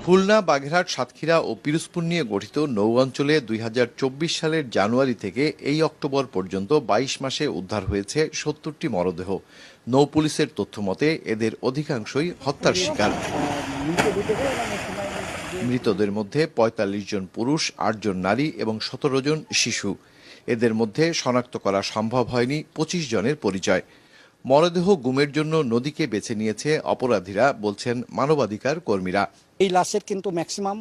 খুলনা, বাগেরহাট, সাতক্ষীরা ও পিরোজপুর নিয়ে গঠিত নৌ অঞ্চলে ২০২৪ সালের জানুয়ারি থেকে এই অক্টোবর পর্যন্ত ২২ মাসে উদ্ধার হয়েছে ৭০টি মরদেহ। নৌ পুলিশের তথ্যমতে এদের অধিকাংশই হত্যার শিকার। মৃতদের মধ্যে ৪৫ জন পুরুষ, ৮ জন নারী এবং ১৭ জন শিশু। এদের মধ্যে শনাক্ত করা সম্ভব হয়নি ২৫ জনের পরিচয়। মরদেহ গুমের জন্য নদীকে বেছে নিয়েছে অপরাধীরা, বলছেন মানবাধিকার কর্মীরা। এই লাশের কিন্তু ম্যাক্সিমাম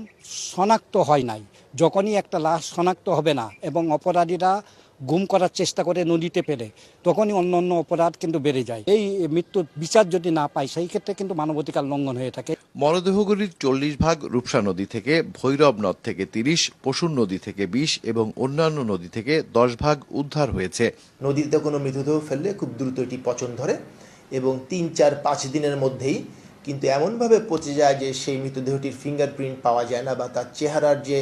শনাক্ত হয় নাই। যখনই একটা লাশ শনাক্ত হবে না এবং অপরাধীরা গুম করার চেষ্টা করে নদীতে ফেলে, তখনই অন্য অপরাধ কিন্তু বেড়ে যায়। এই মৃত্যুর বিচার যদি না পায়, সেই ক্ষেত্রে কিন্তু মানবাধিকার লঙ্ঘন হয়ে থাকে। মরদেহগুলির ৪০ ভাগ রূপসা নদী থেকে, ভৈরব নদ থেকে ৩০, পশুর নদী থেকে ২০ এবং অন্যান্য নদী থেকে ১০ ভাগ উদ্ধার হয়েছে। নদীতে কোনো মৃতদেহ ফেললে খুব দ্রুত এটি পচন ধরে এবং ৩, ৪, ৫ দিনের মধ্যেই কিন্তু এমনভাবে পচে যায় যে সেই মৃতদেহটির ফিঙ্গারপ্রিন্ট পাওয়া যায় না বা তার চেহারার যে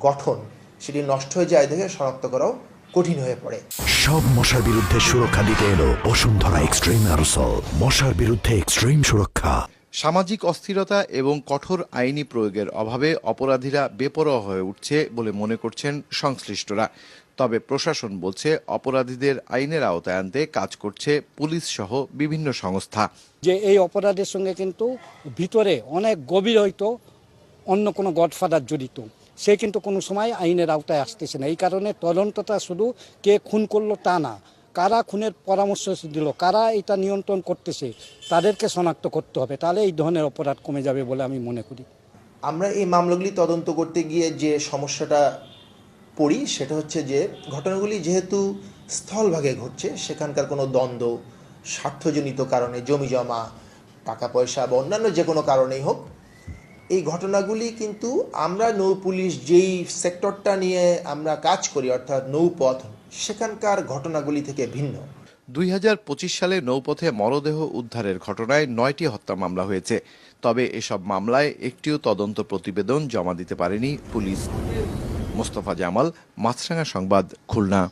গঠন সেটি নষ্ট হয়ে যায় দেখে শনাক্ত করাও কঠিন হয়ে পড়ে। সব মশার বিরুদ্ধে সুরক্ষা দিতে এলো বসুন্ধরা এক্সট্রিম অ্যারোসল, মশার বিরুদ্ধে এক্সট্রিম সুরক্ষা। সামাজিক অস্থিরতা এবং কঠোর আইনি প্রয়োগের অভাবে অপরাধীরা বেপরোয়া হয়ে উঠছে বলে মনে করছেন সংশ্লিষ্টরা। তবে প্রশাসন বলছে অপরাধীদের আইনের আওতায় আনতে কাজ করছে পুলিশ সহ বিভিন্ন সংস্থা। যে এই অপরাধের সঙ্গে কিন্তু ভিতরে অনেক গভীর হয়তো অন্য কোনো গডফাদার জড়িত, সে কিন্তু কোনো সময় আইনের আওতায় আসতেছে না। এই কারণে তদন্তটা শুধু কে খুন করলো তা না, কারা খুনের পরামর্শ দিল, কারা এটা নিয়ন্ত্রণ করতেছে, তাদেরকে শনাক্ত করতে হবে। তাহলে এই ধরনের অপরাধ কমে যাবে বলে আমি মনে করি। আমরা এই মামলাগুলি তদন্ত করতে গিয়ে যে সমস্যাটা পড়ি সেটা হচ্ছে যে ঘটনাগুলি যেহেতু স্থলভাগে ঘটছে, সেখানকার কোনো দ্বন্দ্ব, স্বার্থজনিত কারণে জমি জমা, টাকা পয়সা বা অন্যান্য যে কোনো কারণেই হোক, এই ঘটনাগুলি কিন্তু আমরা নৌ পুলিশ যেই সেক্টরটা নিয়ে আমরা কাজ করি অর্থাৎ নৌপথ, সেখানকার ঘটনাগুলি থেকে ভিন্ন। ২০২৫ সালে নৌপথে মরদেহ উদ্ধারের ঘটনায় ৯টি হত্যা মামলা হয়েছে। তবে এসব মামলায় একটিও তদন্ত প্রতিবেদন জমা দিতে পারেনি পুলিশ। মোস্তফা জামাল, মাছরাঙা সংবাদ, খুলনা।